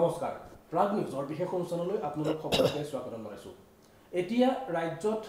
নমস্কাৰ প্ৰাগ নিউজৰ বিশেষ অনুষ্ঠানলৈ আপোনালোক সকলোকে স্বাগতম জনাইছোঁ এতিয়া ৰাজ্যত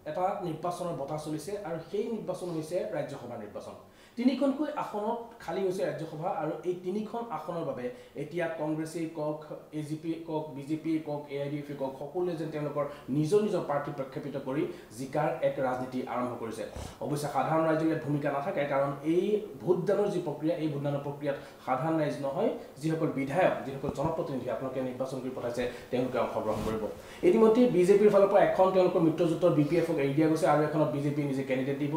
এটা নিৰ্বাচনৰ বতা চলিছে আৰু সেই নিৰ্বাচন হৈছে ৰাজ্যসভা নিৰ্বাচন তিনিখনকৈ আসনত খালি হৈছে ৰাজ্যসভা আৰু এই তিনিখন আসনৰ বাবে এতিয়া কংগ্ৰেছী কক এজিপি কক বিজেপি কক এআইডিএফ কক সকলোৱে যেন তেওঁলোকৰ নিজৰ নিজৰ প্ৰাৰ্থী প্ৰক্ষেপিত কৰি জিকাৰ এক ৰাজনীতি আৰম্ভ কৰিছে অৱশ্যে সাধাৰণ ৰাইজৰ ইয়াত ভূমিকা নাথাকে কাৰণ এই ভোটদানৰ যি প্ৰক্ৰিয়া এই ভোটদানৰ প্ৰক্ৰিয়াত সাধাৰণ ৰাইজ নহয় যিসকল বিধায়ক যিসকল জনপ্ৰতিনিধি আপোনালোকে নিৰ্বাচন কৰি পঠাইছে তেওঁলোকে অংশগ্ৰহণ কৰিব ইতিমধ্যে বিজেপিৰ ফালৰ পৰা এখন তেওঁলোকৰ মিত্ৰজোঁটৰ বিপিএফক এৰি দিয়া গৈছে আৰু এখনত বিজেপি নিজে কেণ্ডিডেট দিব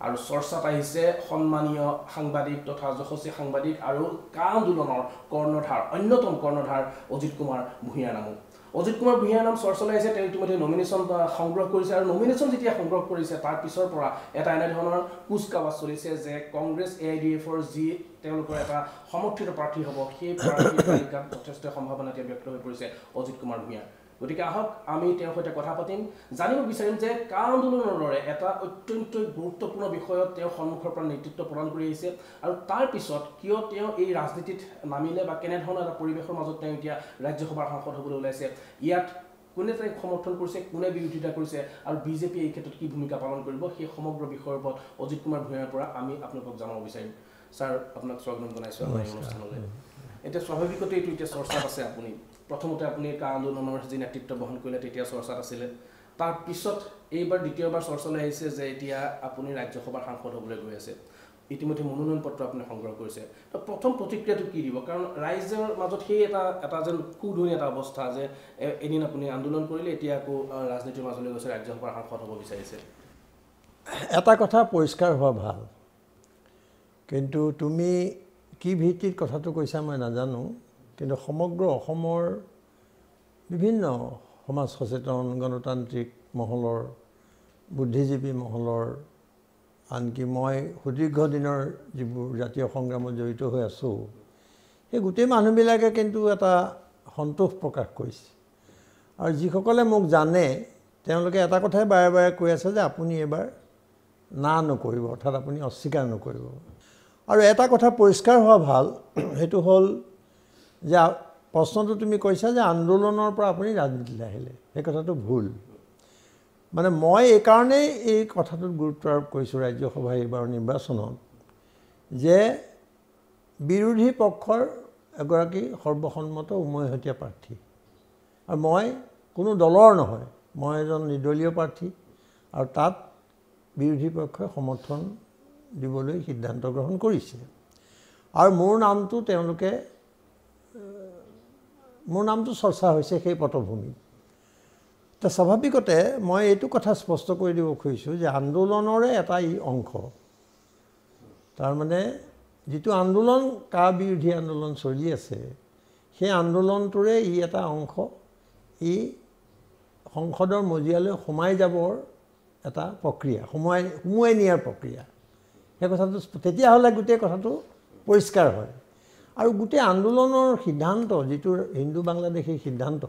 আৰু চৰ্চাত আহিছে সন্মানীয় সাংবাদিক তথা যশস্বী সাংবাদিক আৰু কা আন্দোলনৰ কৰ্ণধাৰ অন্যতম কৰ্ণধাৰ অজিত কুমাৰ ভূঞাৰ নামো অজিত কুমাৰ ভূঞাৰ নাম চৰ্চালৈ আহিছে তেওঁ ইতিমধ্যে নমিনেশ্যন সংগ্ৰহ কৰিছে আৰু নমিনেশ্যন যেতিয়া সংগ্ৰহ কৰিছে তাৰ পিছৰ পৰা এটা এনেধৰণৰ কুচকাৱাজ চলিছে যে কংগ্ৰেছ এআইডিএফৰ যি তেওঁলোকৰ এটা সমৰ্থিত প্ৰাৰ্থী হ'ব সেই প্ৰাৰ্থীৰ তালিকাত যথেষ্ট সম্ভাৱনা এতিয়া ব্যক্ত হৈ পৰিছে অজিত কুমাৰ ভূঞা গতিকে আহক আমি তেওঁৰ সৈতে কথা পাতিম জানিব বিচাৰিম যে কা আন্দোলনৰ দৰে এটা অত্যন্ত গুৰুত্বপূৰ্ণ বিষয়ত তেওঁ সন্মুখৰ পৰা নেতৃত্ব প্ৰদান কৰি আহিছে আৰু তাৰ পিছত কিয় তেওঁ এই ৰাজনীতিত নামিলে বা কেনেধৰণৰ এটা পৰিৱেশৰ মাজত তেওঁ এতিয়া ৰাজ্যসভাৰ সাংসদ হ'বলৈ ওলাইছে ইয়াত কোনে তাইক সমৰ্থন কৰিছে কোনে বিৰোধিতা কৰিছে আৰু বিজেপি এই ক্ষেত্ৰত কি ভূমিকা পালন কৰিব সেই সমগ্ৰ বিষয়ৰ ওপৰত অজিত কুমাৰ ভূঞাৰ পৰা আমি আপোনালোকক জানিব বিচাৰিম ছাৰ আপোনাক স্বাগতম জনাইছোঁ আমাৰ এই অনুষ্ঠানলৈ এতিয়া স্বাভাৱিকতে এইটো এতিয়া চৰ্চাত আছে আপুনি প্ৰথমতে আপুনি কা আন্দোলনৰ যি নেতৃত্ব বহন কৰিলে তেতিয়া চৰ্চাত আছিলে তাৰপিছত এইবাৰ দ্বিতীয়বাৰ চৰ্চালৈ আহিছে যে এতিয়া আপুনি ৰাজ্যসভাৰ সাংসদ হ'বলৈ গৈ আছে ইতিমধ্যে মনোনয়ন পত্ৰ আপুনি সংগ্ৰহ কৰিছে তো প্ৰথম প্ৰতিক্ৰিয়াটো কি দিব কাৰণ ৰাইজৰ মাজত সেই এটা যেন কুধুনী এটা অৱস্থা যে এদিন আপুনি আন্দোলন কৰিলে এতিয়া আকৌ ৰাজনীতিৰ মাজলৈ গৈছে ৰাজ্যসভাৰ সাংসদ হ'ব বিচাৰিছে এটা কথা পৰিষ্কাৰ হোৱা ভাল কিন্তু তুমি কি ভিত্তিত কথাটো কৈছা মই নাজানো কিন্তু সমগ্ৰ অসমৰ বিভিন্ন সমাজ সচেতন গণতান্ত্ৰিক মহলৰ বুদ্ধিজীৱী মহলৰ আনকি মই সুদীৰ্ঘ দিনৰ যিবোৰ জাতীয় সংগ্ৰামত জড়িত হৈ আছোঁ সেই গোটেই মানুহবিলাকে কিন্তু এটা সন্তোষ প্ৰকাশ কৰিছে আৰু যিসকলে মোক জানে তেওঁলোকে এটা কথাই বাৰে বাৰে কৈ আছে যে আপুনি এবাৰ না নকৰিব অৰ্থাৎ আপুনি অস্বীকাৰ নকৰিব আৰু এটা কথা পৰিষ্কাৰ হোৱা ভাল সেইটো হ'ল যে প্ৰশ্নটো তুমি কৈছা যে আন্দোলনৰ পৰা আপুনি ৰাজনীতিলৈ আহিলে সেই কথাটো ভুল মানে মই এইকাৰণেই এই কথাটোত গুৰুত্ব আৰোপ কৰিছোঁ ৰাজ্যসভা এইবাৰ নিৰ্বাচনত যে বিৰোধী পক্ষৰ এগৰাকী সৰ্বসন্মত উমৈহতীয়া প্ৰাৰ্থী আৰু মই কোনো দলৰ নহয় মই এজন নিৰ্দলীয় প্ৰাৰ্থী আৰু তাত বিৰোধী পক্ষই সমৰ্থন দিবলৈ সিদ্ধান্ত গ্ৰহণ কৰিছে আৰু মোৰ নামটো চৰ্চা হৈছে সেই পটভূমিত তো স্বাভাৱিকতে মই এইটো কথা স্পষ্ট কৰি দিব খুজিছোঁ যে আন্দোলনৰে এটা অংশ তাৰমানে যিটো আন্দোলন কা বিৰোধী আন্দোলন চলি আছে সেই আন্দোলনটোৰে এটা অংশ সংসদৰ মজিয়ালৈ সোমাই যাবৰ এটা প্ৰক্ৰিয়া সোমোৱাই নিয়াৰ প্ৰক্ৰিয়া সেই কথাটো তেতিয়াহ'লে গোটেই কথাটো পৰিষ্কাৰ হয় আৰু গোটেই আন্দোলনৰ সিদ্ধান্ত যিটো হিন্দু বাংলাদেশী সিদ্ধান্ত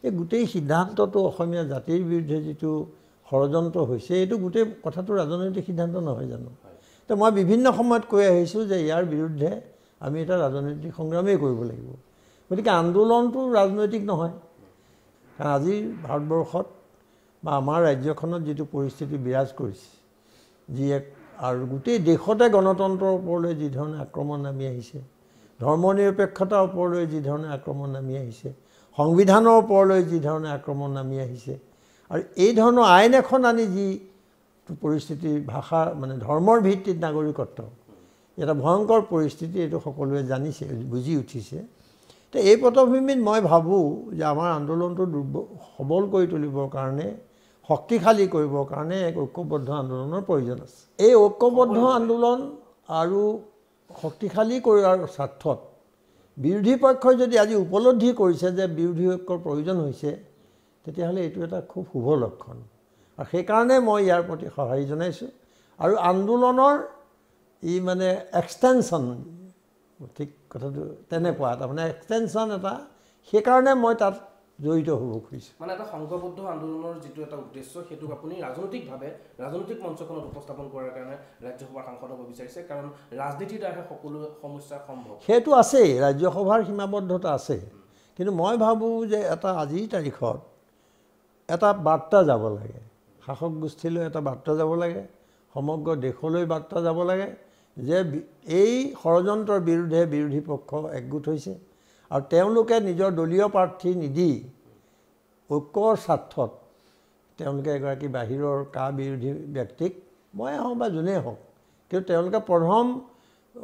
এই গোটেই সিদ্ধান্তটো অসমীয়া জাতিৰ বিৰুদ্ধে যিটো ষড়যন্ত্ৰ হৈছে এইটো গোটেই কথাটো ৰাজনৈতিক সিদ্ধান্ত নহয় জানো তো মই বিভিন্ন সময়ত কৈ আহিছোঁ যে ইয়াৰ বিৰুদ্ধে আমি এটা ৰাজনৈতিক সংগ্ৰামেই কৰিব লাগিব গতিকে আন্দোলনটো ৰাজনৈতিক নহয় কাৰণ আজিৰ ভাৰতবৰ্ষত বা আমাৰ ৰাজ্যখনত যিটো পৰিস্থিতি বিৰাজ কৰিছে যি আৰু গোটেই দেশতে গণতন্ত্ৰৰ ওপৰলৈ যি ধৰণে আক্ৰমণ নামি আহিছে ধৰ্মনিৰপেক্ষতাৰ ওপৰলৈ যি ধৰণে আক্ৰমণ নামি আহিছে সংবিধানৰ ওপৰলৈ যি ধৰণে আক্ৰমণ নামি আহিছে আৰু এই ধৰণৰ আইন এখন আনি যি পৰিস্থিতিৰ ভাষা মানে ধৰ্মৰ ভিত্তিত নাগৰিকত্ব এটা ভয়ংকৰ পৰিস্থিতি এইটো সকলোৱে জানিছে বুজি উঠিছে তো এই পটভূমিত মই ভাবোঁ যে আমাৰ আন্দোলনটো সবল কৰি তুলিবৰ কাৰণে শক্তিশালী কৰিবৰ কাৰণে এক ঐক্যবদ্ধ আন্দোলনৰ প্ৰয়োজন আছে এই ঐক্যবদ্ধ আন্দোলন আৰু শক্তিশালী কৰাৰ স্বাৰ্থত বিৰোধী পক্ষই যদি আজি উপলব্ধি কৰিছে যে বিৰোধী ঐক্যৰ প্ৰয়োজন হৈছে তেতিয়াহ'লে এইটো এটা খুব শুভ লক্ষণ আৰু সেইকাৰণে মই ইয়াৰ প্ৰতি সঁহাৰি জনাইছোঁ আৰু আন্দোলনৰ মানে এক্সটেনশ্যন ঠিক কথাটো তেনেকুৱা তাৰমানে এক্সটেনশ্যন এটা সেইকাৰণে মই তাত জড়িত হ'ব খুজিছোঁ মানে এটা সংঘবদ্ধ আন্দোলনৰ যিটো এটা উদ্দেশ্য সেইটোক আপুনি ৰাজনৈতিকভাৱে ৰাজনৈতিক মঞ্চখনত উপস্থাপন কৰাৰ কাৰণে ৰাজ্যসভাৰ সাংসদ হ'ব বিচাৰিছে কাৰণ ৰাজনীতিৰ দ্বাৰা সকলো সমস্যা সম্ভৱ সেইটো আছেই ৰাজ্যসভাৰ সীমাবদ্ধতা আছে কিন্তু মই ভাবোঁ যে এটা আজিৰ তাৰিখত এটা বাৰ্তা যাব লাগে, শাসক গোষ্ঠীলৈ এটা বাৰ্তা যাব লাগে, সমগ্ৰ দেশলৈ বাৰ্তা যাব লাগে যে এই ষড়যন্ত্ৰৰ বিৰুদ্ধে বিৰোধী পক্ষ একগোট হৈছে আৰু তেওঁলোকে নিজৰ দলীয় প্ৰাৰ্থী নিদি ঐক্যৰ স্বাৰ্থত তেওঁলোকে এগৰাকী বাহিৰৰ বিৰোধী ব্যক্তিক মই হওক বা যোনেই হওক, কিন্তু তেওঁলোকে প্ৰথম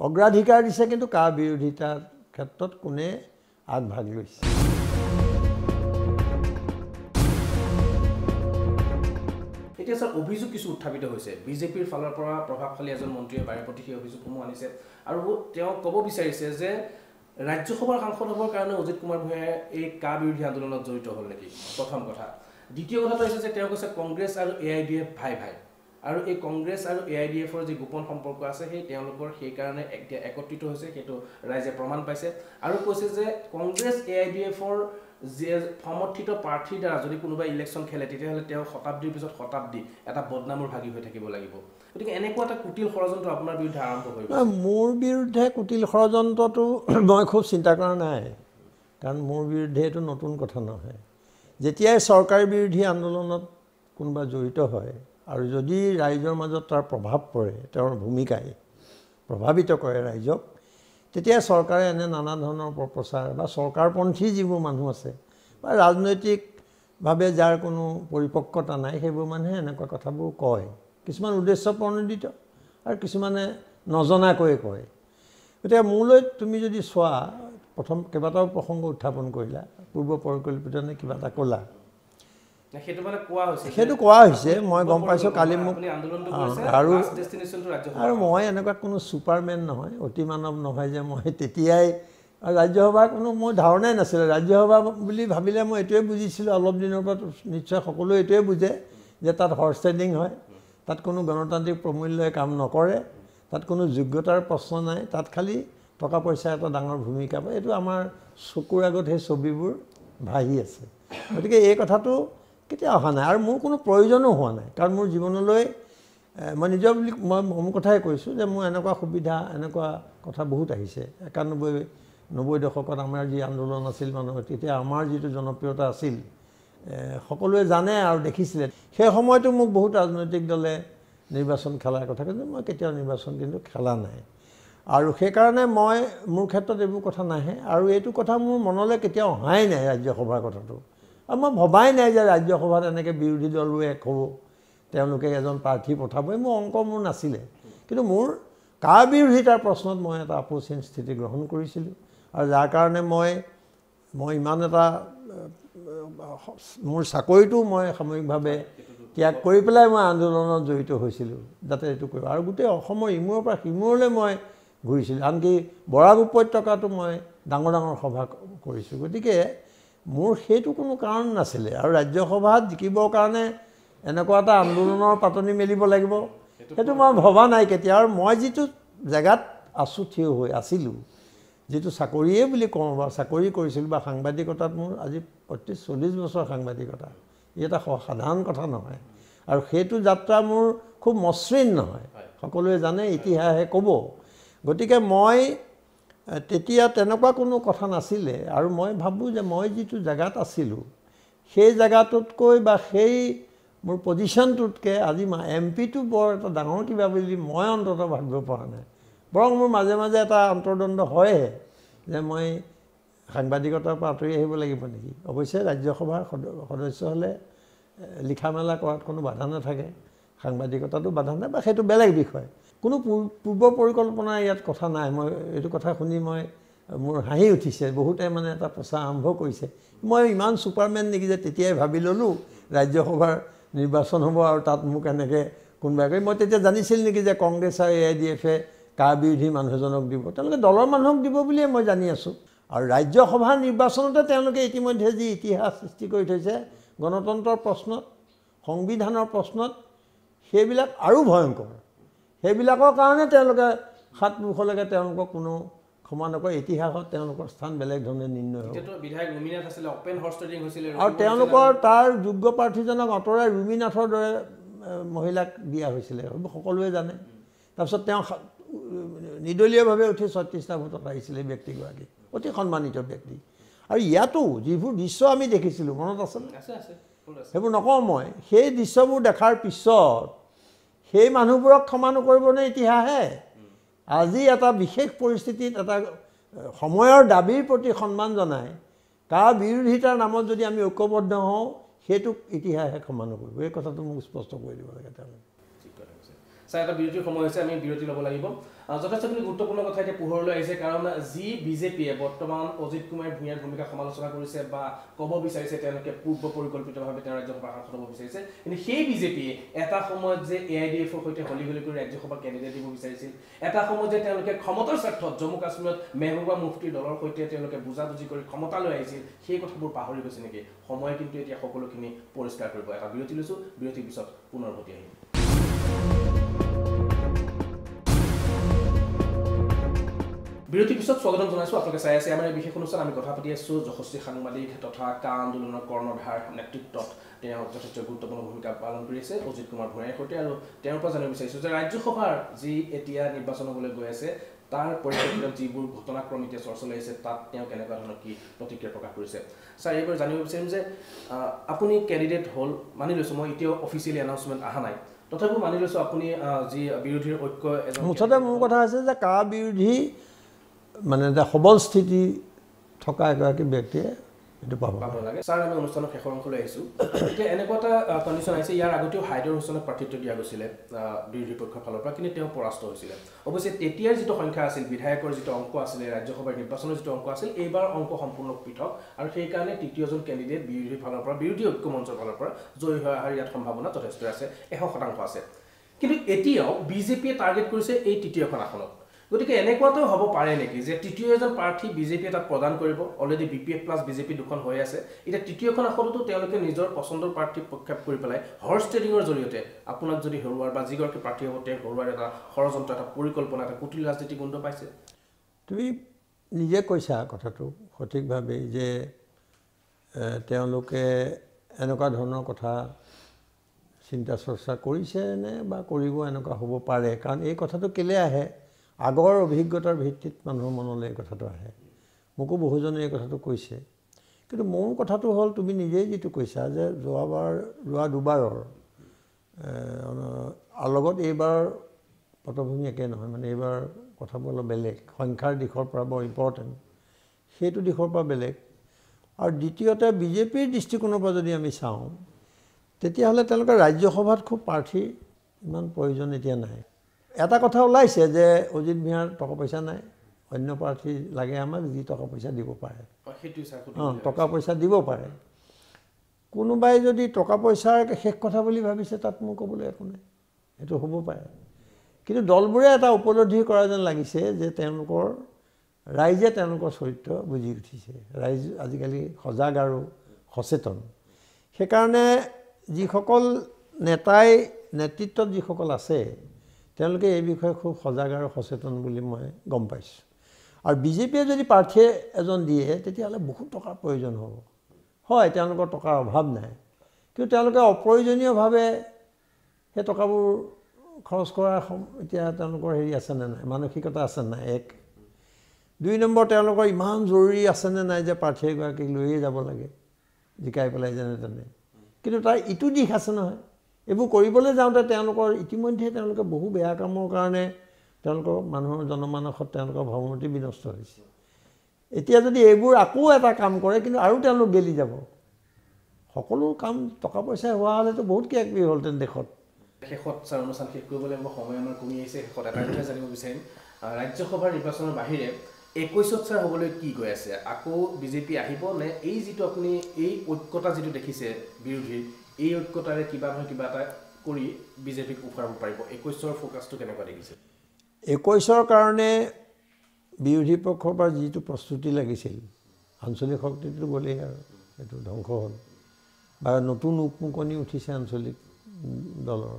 অগ্ৰাধিকাৰ দিছে কিন্তু বিৰোধিতাৰ ক্ষেত্ৰত কোনে আগভাগ লৈছে। এতিয়া স্যাৰ অভিযোগ কিছু উত্থাপিত হৈছে, বিজেপিৰ ফালৰ পৰা প্ৰভাৱশালী এজন মন্ত্ৰীয়ে বাৰে প্ৰতি সেই অভিযোগসমূহ আনিছে আৰু তেওঁ ক'ব বিচাৰিছে যে ৰাজ্যসভাৰ সাংসদ হ'বৰ কাৰণে অজিত কুমাৰ ভূঞাই এই বিৰোধী আন্দোলনত জড়িত হ'ল নেকি, প্ৰথম কথা। দ্বিতীয় কথাটো হৈছে যে তেওঁ কৈছে কংগ্ৰেছ আৰু AIDF ভাই ভাই আৰু এই কংগ্ৰেছ আৰু AIDFৰ যি গোপন সম্পৰ্ক আছে সেই তেওঁলোকৰ সেইকাৰণে এতিয়া একত্ৰিত হৈছে, সেইটো ৰাইজে প্ৰমাণ পাইছে আৰু কৈছে যে কংগ্ৰেছ AIDFৰ যে সমৰ্থিত প্ৰাৰ্থীৰ দ্বাৰা যদি কোনোবা ইলেকশ্যন খেলে তেতিয়াহ'লে তেওঁ শতাব্দীৰ পিছত শতাব্দী এটা বদনামৰ ভাগী হৈ থাকিব লাগিব। গতিকে এনেকুৱা এটা কুটিল ষড়যন্ত্ৰ আপোনাৰ বিৰুদ্ধে আৰম্ভ হৈ গৈছে। মোৰ বিৰুদ্ধে কুটিল ষড়যন্ত্ৰটো মই খুব চিন্তা কৰা নাই, কাৰণ মোৰ বিৰুদ্ধে এইটো নতুন কথা নহয়। যেতিয়াই চৰকাৰী বিৰোধী আন্দোলনত কোনোবা জড়িত হয় আৰু যদি ৰাইজৰ মাজত তাৰ প্ৰভাৱ পৰে, তেওঁৰ ভূমিকাই প্ৰভাৱিত কৰে ৰাইজক, তেতিয়া চৰকাৰে এনে নানা ধৰণৰ প্ৰচাৰ বা চৰকাৰপন্থী যিবোৰ মানুহ আছে বা ৰাজনৈতিকভাৱে যাৰ কোনো পৰিপক্কতা নাই সেইবোৰ মানুহে এনেকুৱা কথাবোৰ কয়। কিছুমান উদ্দেশ্য প্ৰণোদিত আৰু কিছুমানে নজনাকৈ কয়। গতিকে মোলৈ তুমি যদি চোৱা, প্ৰথম কেইবাটাও প্ৰসংগ উত্থাপন কৰিলা, পূৰ্ব পৰিকল্পিত নে কিবা এটা ক'লা, সেইটো কোৱা হৈছে, মই গম পাইছোঁ কালি মোক। আৰু মই এনেকুৱা কোনো ছুপাৰমেন নহয়, অতিমানৱ নহয় যে মই তেতিয়াই ৰাজ্যসভা কোনো মোৰ ধাৰণাই নাছিলে। ৰাজ্যসভা বুলি ভাবিলে মই এইটোৱে বুজিছিলোঁ, অলপ দিনৰ পৰা নিশ্চয় সকলোৱে এইটোৱে বুজে যে তাত হৰ্চ ট্ৰেডিং হয়, তাত কোনো গণতান্ত্ৰিক প্ৰমূল্যই কাম নকৰে, তাত কোনো যোগ্যতাৰ প্ৰশ্ন নাই, তাত খালি টকা পইচা এটা ডাঙৰ ভূমিকা পায়। এইটো আমাৰ চকুৰ আগত সেই ছবিবোৰ ভাহি আছে। গতিকে এই কথাটো কেতিয়া অহা নাই আৰু মোৰ কোনো প্ৰয়োজনো হোৱা নাই, কাৰণ মোৰ জীৱনলৈ মই নিজৰ বুলি মই মোৰ কথাই কৈছোঁ যে মোৰ এনেকুৱা সুবিধা, এনেকুৱা কথা বহুত আহিছে। 91-90 দশকত আমাৰ যি আন্দোলন আছিল মানুহৰ, তেতিয়া আমাৰ যিটো জনপ্ৰিয়তা আছিল সকলোৱে জানে আৰু দেখিছিলে। সেই সময়তো মোক বহুত ৰাজনৈতিক দলে নিৰ্বাচন খেলাৰ কথা কৈছে, মই কেতিয়াও নিৰ্বাচন কিন্তু খেলা নাই আৰু সেইকাৰণে মোৰ ক্ষেত্ৰত এইবোৰ কথা নাহে আৰু এইটো কথা মোৰ মনলৈ কেতিয়াও অহাই নাই ৰাজ্যসভাৰ কথাটো। আৰু মই ভবাই নাই যে ৰাজ্যসভাত এনেকৈ বিৰোধী দলবোৰ এক হ'ব, তেওঁলোকে এজন প্ৰাৰ্থী পঠাব, মোৰ অংক মোৰ নাছিলে। কিন্তু মোৰ বিৰোধিতাৰ প্ৰশ্নত মই এটা আপোচহীন স্থিতি গ্ৰহণ কৰিছিলোঁ আৰু যাৰ কাৰণে মই ইমান এটা মোৰ চাকৰিটো মই সাময়িকভাৱে ত্যাগ কৰি পেলাই মই আন্দোলনত জড়িত হৈছিলোঁ যাতে এইটো কৰিব। আৰু গোটেই অসমৰ ইমূৰৰ পৰা সিমূৰলৈ মই ঘূৰিছিলোঁ, আনকি বৰাক উপত্যকাতো মই ডাঙৰ ডাঙৰ সভা কৰিছোঁ। গতিকে মোৰ সেইটো কোনো কাৰণ নাছিলে আৰু ৰাজ্যসভাত জিকিবৰ কাৰণে এনেকুৱা এটা আন্দোলনৰ পাতনি মেলিব লাগিব সেইটো মই ভবা নাই কেতিয়া। আৰু মই যিটো জেগাত থিয় হৈ আছিলোঁ, যিটো চাকৰিয়ে বুলি কওঁ বা চাকৰি কৰিছিলোঁ বা সাংবাদিকতাত মোৰ আজি 35-40 বছৰ সাংবাদিকতা, ই এটা সাধাৰণ কথা নহয় আৰু সেইটো যাত্ৰা মোৰ খুব মসৃণ নহয়, সকলোৱে জানে, ইতিহাসে ক'ব। গতিকে মই তেতিয়া তেনেকুৱা কোনো কথা নাছিলে আৰু মই ভাবোঁ যে মই যিটো জেগাত আছিলোঁ সেই জেগাটোতকৈ বা সেই মোৰ পজিশ্যনটোতকৈ আজি MP-টো বৰ এটা ডাঙৰ কিবা বুলি মই অন্ততঃ ভাবিব পৰা নাই। বৰং মোৰ মাজে মাজে এটা অন্তৰ্দ্বন্দ্ব হয়হে যে মই সাংবাদিকতাৰ পৰা আঁতৰি আহিব লাগিব নেকি। অৱশ্যে ৰাজ্যসভাৰ সদস্য হ'লে লিখা মেলা কৰাত কোনো বাধা নাথাকে, সাংবাদিকতাটো বাধা নাই বা সেইটো বেলেগ বিষয়, কোনো পূৰ্ব পৰিকল্পনা ইয়াত কথা নাই। মই এইটো কথা শুনি মোৰ হাঁহি উঠিছে, বহুতে মানে এটা প্ৰচাৰ আৰম্ভ কৰিছে মই ইমান ছুপাৰমেন নেকি যে তেতিয়াই ভাবি ল'লোঁ ৰাজ্যসভাৰ নিৰ্বাচন হ'ব আৰু তাত মোক এনেকৈ কোনোবাই কৰি। মই তেতিয়া জানিছিলোঁ নেকি যে কংগ্ৰেছ আৰু AIDF-এ বিৰোধী মানুহ এজনক দিব, তেওঁলোকে দলৰ মানুহক দিব বুলিয়ে মই জানি আছোঁ। আৰু ৰাজ্যসভাৰ নিৰ্বাচনতে তেওঁলোকে ইতিমধ্যে যি ইতিহাস সৃষ্টি কৰি থৈছে গণতন্ত্ৰৰ প্ৰশ্নত, সংবিধানৰ প্ৰশ্নত, সেইবিলাক আৰু ভয়ংকৰ। সেইবিলাকৰ কাৰণে তেওঁলোকে সাত মুখলৈকে তেওঁলোকক কোনো ক্ষমা নকৰে। ইতিহাসত তেওঁলোকৰ স্থান বেলেগ ধৰণে নিৰ্ণয় হ'ব। আৰু তেওঁলোকৰ তাৰ যোগ্য প্ৰাৰ্থীজনক আঁতৰাই ৰুমিনাথৰ দৰে মহিলাক দিয়া হৈছিলে, সকলোৱে জানে। তাৰপিছত তেওঁ নিৰ্দলীয়ভাৱে উঠি 36টা ভোটত আহিছিলে ব্যক্তিগৰাকী, অতি সন্মানিত ব্যক্তি। আৰু ইয়াতো যিবোৰ দৃশ্য আমি দেখিছিলোঁ মনত আছেনে আছে আছে সেইবোৰ নকওঁ মই সেই দৃশ্যবোৰ দেখাৰ পিছত সেই মানুহবোৰক ক্ষমা নকৰিবনে ইতিহাসে আজি এটা বিশেষ পৰিস্থিতিত এটা সময়ৰ দাবীৰ প্ৰতি সন্মান জনাই কাৰ বিৰোধিতাৰ নামত যদি আমি ঐক্যবদ্ধ হওঁ সেইটোক ইতিহাসে ক্ষমা নকৰিব এই কথাটো মোক স্পষ্ট কৰি দিব লাগে তেওঁলোকে স্যাৰ এটা বিৰতিৰ সময় হৈছে আমি বিৰতি ল'ব লাগিব যথেষ্টখিনি গুৰুত্বপূৰ্ণ কথা এতিয়া পোহৰলৈ আহিছে কাৰণ যি বিজেপিয়ে বৰ্তমান অজিত কুমাৰ ভূঞাৰ ভূমিকা সমালোচনা কৰিছে বা ক'ব বিচাৰিছে তেওঁলোকে পূৰ্ব পৰিকল্পিতভাৱে তেওঁ ৰাজ্যসভাৰ সাংসদ হ'ব বিচাৰিছে কিন্তু সেই বিজেপিয়ে এটা সময়ত যে AIDFৰ সৈতে হলিগলি কৰি ৰাজ্যসভাৰ কেণ্ডিডেট দিব বিচাৰিছিল এটা সময়ত যে তেওঁলোকে ক্ষমতাৰ স্বাৰ্থত জম্মু কাশ্মীৰত মেহবুবা মুফতিৰ দলৰ সৈতে তেওঁলোকে বুজাবুজি কৰি ক্ষমতালৈ আহিছিল সেই কথাবোৰ পাহৰি গৈছে নেকি সময় কিন্তু এতিয়া সকলোখিনি পৰিষ্কাৰ কৰিব এটা বিৰতি লৈছোঁ বিৰতিৰ পিছত পুনৰ উভতি আহিম বিৰতিৰ পিছত স্বাগতম জনাইছোঁ আপোনালোকে চাই আছে আমাৰ এই বিশেষ অনুষ্ঠান আমি কথা পাতি আছোঁ যশস্বী সাংবাদিক তথা কা আন্দোলনৰ কৰ্ণধাৰ নেতৃত্বত তেওঁ যথেষ্ট গুৰুত্বপূৰ্ণ ভূমিকা পালন কৰি আছে অজিত কুমাৰ ভূঞাৰ সৈতে আৰু তেওঁৰ পৰা জানিব বিচাৰিছোঁ যে ৰাজ্যসভাৰ যি এতিয়া নিৰ্বাচন হ'বলৈ গৈ আছে তাৰ পৰিপ্ৰেক্ষিতত যিবোৰ ঘটনাক্ৰম এতিয়া চৰ্চালৈ আহিছে তাত তেওঁ কেনেকুৱা ধৰণৰ কি প্ৰতিক্ৰিয়া প্ৰকাশ কৰিছে ছাৰ এইবাৰ জানিব বিচাৰিম যে আপুনি কেণ্ডিডেট হ'ল মানি লৈছোঁ মই এতিয়াও অফিচিয়েলি এনাউন্সমেণ্ট অহা নাই তথাপিও মানি লৈছোঁ আপুনি যি বিৰোধীৰ ঐক্য এজন মুঠতে মোৰ কথা হৈছে যে কা বিৰোধী মানে এটা সবল স্থিতি থকা এগৰাকী ব্যক্তিয়ে এইটো পাব লাগে ছাৰ আমি অনুষ্ঠানৰ শেষৰ অংশলৈ আহিছোঁ এতিয়া এনেকুৱা এটা কণ্ডিশ্যন আহিছে ইয়াৰ আগতেও হাইদৰ হুছেইনক প্ৰাৰ্থিত্ব দিয়া গৈছিলে বিৰোধী পক্ষৰ ফালৰ পৰা কিন্তু তেওঁ পৰাস্ত হৈছিলে অৱশ্যে তেতিয়াৰ যিটো সংখ্যা আছিল বিধায়কৰ যিটো অংক আছিলে ৰাজ্যসভাৰ নিৰ্বাচনৰ যিটো অংক আছিল এইবাৰ অংক সম্পূৰ্ণ পৃথক আৰু সেইকাৰণে তৃতীয়জন কেণ্ডিডেট বিৰোধীৰ ফালৰ পৰা বিৰোধী ঐক্য মঞ্চৰ ফালৰ পৰা জয়ী হৈ অহাৰ ইয়াত সম্ভাৱনা যথেষ্ট আছে 100% আছে কিন্তু এতিয়াও বিজেপিয়ে টাৰ্গেট কৰিছে এই তৃতীয়খন আসনত গতিকে এনেকুৱাও হ'ব পাৰে নেকি যে তৃতীয় এজন প্ৰাৰ্থী বিজেপিয়ে তাত প্ৰদান কৰিব অলৰেডি BPF প্লাছ বিজেপি দুখন হৈ আছে এতিয়া তৃতীয়খন আসনতো তেওঁলোকে নিজৰ পচন্দৰ প্ৰাৰ্থী প্ৰক্ষেপ কৰি পেলাই হৰ্চ ট্ৰেডিঙৰ জৰিয়তে আপোনাক যদি হৰুৱাৰ বা যিগৰাকী প্ৰাৰ্থী হ'ব তেওঁ হৰুৱাৰ এটা ষড়যন্ত্ৰ এটা পৰিকল্পনা এটা কুটিল ৰাজনীতি গোন্ধ পাইছে তুমি নিজে কৈছা কথাটো সঠিকভাৱেই যে তেওঁলোকে এনেকুৱা ধৰণৰ কথা চিন্তা চৰ্চা কৰিছে নে বা কৰিব এনেকুৱা হ'ব পাৰে কাৰণ এই কথাটো কেলে আহে আগৰ অভিজ্ঞতাৰ ভিত্তিত মানুহৰ মনলৈ এই কথাটো আহে মোকো বহুজনে এই কথাটো কৈছে কিন্তু মোৰ কথাটো হ'ল তুমি নিজেই যিটো কৈছা যে যোৱা দুবাৰৰ লগত এইবাৰ পটভূমি একে নহয় মানে এইবাৰ কথাবোৰ অলপ বেলেগ সংখ্যাৰ দিশৰ পৰা বৰ ইম্পৰ্টেণ্ট সেইটো দিশৰ পৰা বেলেগ আৰু দ্বিতীয়তে বিজেপিৰ দৃষ্টিকোণৰ পৰা যদি আমি চাওঁ তেতিয়াহ'লে তেওঁলোকে ৰাজ্যসভাত খুব প্ৰাৰ্থীৰ ইমান প্ৰয়োজন এতিয়া নাই এটা কথা ওলাইছে যে অজিত ভূঞাৰ টকা পইচা নাই অন্য প্ৰাৰ্থী লাগে আমাক যি টকা পইচা দিব পাৰে টকা পইচা দিব পাৰে কোনোবাই যদি টকা পইচাৰ শেষ কথা বুলি ভাবিছে তাত মোৰ ক'বলৈ একো নাই সেইটো হ'ব পাৰে কিন্তু দলবোৰে এটা উপলব্ধি কৰা যেন লাগিছে যে তেওঁলোকৰ ৰাইজে তেওঁলোকৰ চৰিত্ৰ বুজি উঠিছে ৰাইজ আজিকালি সজাগ আৰু সচেতন সেইকাৰণে যিসকল নেতাই নেতৃত্বত যিসকল আছে তেওঁলোকে এই বিষয়ে খুব সজাগ আৰু সচেতন বুলি মই গম পাইছোঁ আৰু বিজেপিয়ে যদি প্ৰাৰ্থী এজন দিয়ে তেতিয়াহ'লে বহুত টকাৰ প্ৰয়োজন হ'ব হয় তেওঁলোকৰ টকাৰ অভাৱ নাই কিন্তু তেওঁলোকে অপ্ৰয়োজনীয়ভাৱে সেই টকাবোৰ খৰচ কৰাৰ এতিয়া তেওঁলোকৰ হেৰি আছেনে নাই মানসিকতা আছে নাই এক দুই নম্বৰ তেওঁলোকৰ ইমান জৰুৰী আছেনে নাই যে প্ৰাৰ্থী এগৰাকীক লৈয়ে যাব লাগে জিকাই পেলাই যেনে তেনে কিন্তু তাৰ ইটো দিশ আছে নহয় এইবোৰ কৰিবলৈ যাওঁতে তেওঁলোকৰ ইতিমধ্যে তেওঁলোকে বহু বেয়া কামৰ কাৰণে তেওঁলোকৰ মানুহৰ জনমানসত তেওঁলোকৰ ভাৱমূৰ্তি বিনষ্ট হৈছে এতিয়া যদি এইবোৰ আকৌ এটা কাম কৰে কিন্তু আৰু তেওঁলোক গেলি যাব সকলো কাম টকা পইচা হোৱা হ'লেতো বহুত কিবা কিবি হ'লহেঁতেন দেশত শেষত ছাৰ অনুষ্ঠান শেষ কৰিবলৈ সময় আমাৰ কমি আহিছে শেষত এটা কথা জানিব বিচাৰিম ৰাজ্যসভাৰ নিৰ্বাচনৰ বাহিৰে 21ত ছাৰ হ'বলৈ কি গৈ আছে আকৌ বিজেপি আহিব নে এই যিটো আপুনি এই ঐক্যতা যিটো দেখিছে বিৰোধীৰ এই ঐক্যতাৰে কিবা নহয় কিবা এটা কৰি বিজেপিক উফাৰাব পাৰিব 21ৰ ফ'কাছটো কেনেকুৱা দেখিছে 21ৰ কাৰণে বিৰোধী পক্ষৰ পৰা যিটো প্ৰস্তুতি লাগিছিল আঞ্চলিক শক্তিটো গ'লেই আৰু সেইটো ধ্বংস হ'ল বা নতুন উকমুকনি উঠিছে আঞ্চলিক দলৰ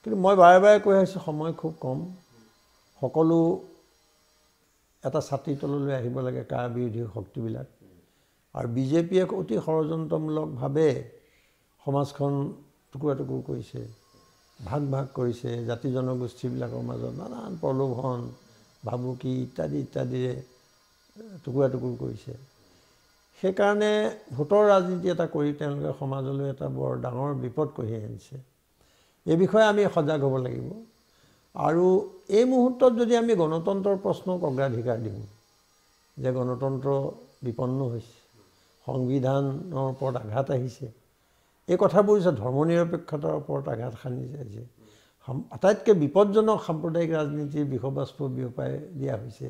কিন্তু মই বাৰে বাৰে কৈ আছোঁ সময় খুব কম সকলো এটা ছাতিৰ তললৈ আহিব লাগে কা বিৰোধী শক্তিবিলাক আৰু বিজেপিয়ে অতি ষড়যন্ত্ৰমূলকভাৱে সমাজখন টুকুৰা টুকুৰ কৰিছে ভাগ ভাগ কৰিছে জাতি জনগোষ্ঠীবিলাকৰ মাজত নানান প্ৰলোভন ভাবুকি ইত্যাদি ইত্যাদিৰে টুকুৰা টুকুৰ কৰিছে সেইকাৰণে ভোটৰ ৰাজনীতি এটা কৰি তেওঁলোকে সমাজলৈ এটা বৰ ডাঙৰ বিপদ কঢ়িয়াই আনিছে। এই বিষয়ে আমি সজাগ হ'ব লাগিব। আৰু এই মুহূৰ্তত যদি আমি গণতন্ত্ৰৰ প্ৰশ্নক অগ্ৰাধিকাৰ দিওঁ যে গণতন্ত্ৰ বিপন্ন হৈছে, সংবিধানৰ ওপৰত আঘাত আহিছে, এই কথাবোৰ যে ধৰ্মনিৰপেক্ষতাৰ ওপৰত আঘাত সানিছে, যে আটাইতকৈ বিপদজনক সাম্প্ৰদায়িক ৰাজনীতিৰ বিষবাস্প বিয়পাই দিয়া হৈছে,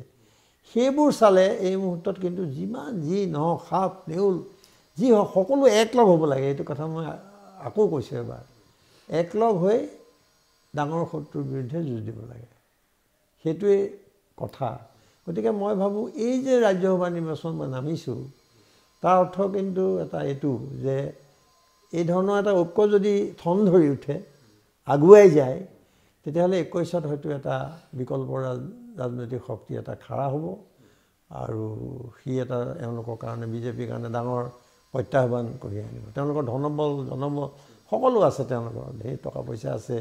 সেইবোৰ চালে এই মুহূৰ্তত কিন্তু যিমান যি নহওক সাপ নেউল যি হওক সকলো একলগ হ'ব লাগে। এইটো কথা মই আকৌ কৈছোঁ এবাৰ, একলগ হৈ ডাঙৰ শত্ৰুৰ বিৰুদ্ধে যুঁজ দিব লাগে, সেইটোৱে কথা। গতিকে মই ভাবোঁ এই যে ৰাজ্যসভা নিৰ্বাচন মই নামিছোঁ, তাৰ অৰ্থ কিন্তু এটা এইটো যে এই ধৰণৰ এটা ঐক্য যদি ঠন ধৰি উঠে, আগুৱাই যায়, তেতিয়াহ'লে 21ত হয়তো এটা বিকল্প ৰাজনৈতিক শক্তি এটা খাৰা হ'ব, আৰু সি এটা এওঁলোকৰ কাৰণে বিজেপিৰ কাৰণে ডাঙৰ প্ৰত্যাহ্বান কঢ়িয়াই আনিব। তেওঁলোকৰ ধনবল জনবল সকলো আছে, তেওঁলোকৰ ধেৰ টকা পইচা আছে,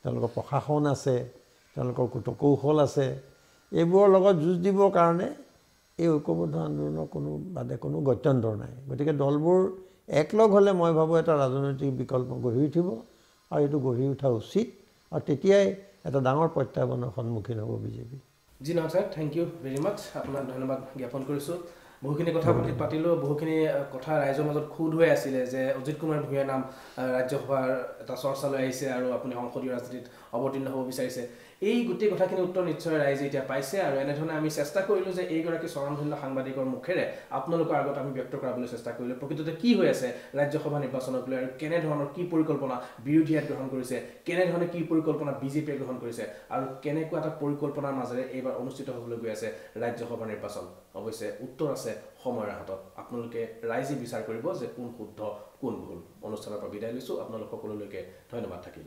তেওঁলোকৰ প্ৰশাসন আছে, তেওঁলোকৰ কৌশল আছে। এইবোৰৰ লগত যুঁজ দিবৰ কাৰণে এই ঐক্যবদ্ধ আন্দোলনৰ কোনো গত্যন্তৰ নাই। গতিকে দলবোৰ একলগ হ'লে মই ভাবোঁ এটা ৰাজনৈতিক বিকল্প গঢ়ি উঠিব, আৰু এইটো গঢ়ি উঠা উচিত, আৰু তেতিয়াই এটা ডাঙৰ প্ৰত্যাহ্বানৰ সন্মুখীন হ'ব বিজেপি। জি নহয় ছাৰ, থেংক ইউ ভেৰি মাছ, আপোনাক ধন্যবাদ জ্ঞাপন কৰিছোঁ। বহুখিনি কথা পাতিলোঁ, বহুখিনি কথা ৰাইজৰ মাজত খুদ হৈ আছিলে যে অজিত কুমাৰ ভূঞাৰ নাম ৰাজ্যসভাৰ এটা চৰ্চালৈ আহিছে আৰু আপুনি সংসদীয় ৰাজনীতিত অৱতীৰ্ণ হ'ব বিচাৰিছে। এই গোটেই কথাখিনি উত্তৰ নিশ্চয় ৰাইজে এতিয়া পাইছে, আৰু এনেধৰণে আমি চেষ্টা কৰিলোঁ যে এইগৰাকী স্বনামধন্য সাংবাদিকৰ মুখেৰে আপোনালোকৰ আগত আমি ব্যক্ত কৰাবলৈ চেষ্টা কৰিলোঁ প্ৰকৃততে কি হৈ আছে ৰাজ্যসভা নিৰ্বাচনক লৈ, আৰু কেনেধৰণৰ কি পৰিকল্পনা বিৰোধীয়ে গ্ৰহণ কৰিছে, কেনেধৰণে কি পৰিকল্পনা বিজেপিয়ে গ্ৰহণ কৰিছে, আৰু কেনেকুৱা এটা পৰিকল্পনাৰ মাজেৰে এইবাৰ অনুষ্ঠিত হ'বলৈ গৈ আছে ৰাজ্যসভা নিৰ্বাচন। অৱশ্যে উত্তৰ আছে সময়ৰ হাতত, আপোনালোকে ৰাইজে বিচাৰ কৰিব যে কোন শুদ্ধ কোন ভুল। অনুষ্ঠানৰ পৰা বিদায় লৈছোঁ, আপোনালোক সকলোলৈকে ধন্যবাদ থাকিল।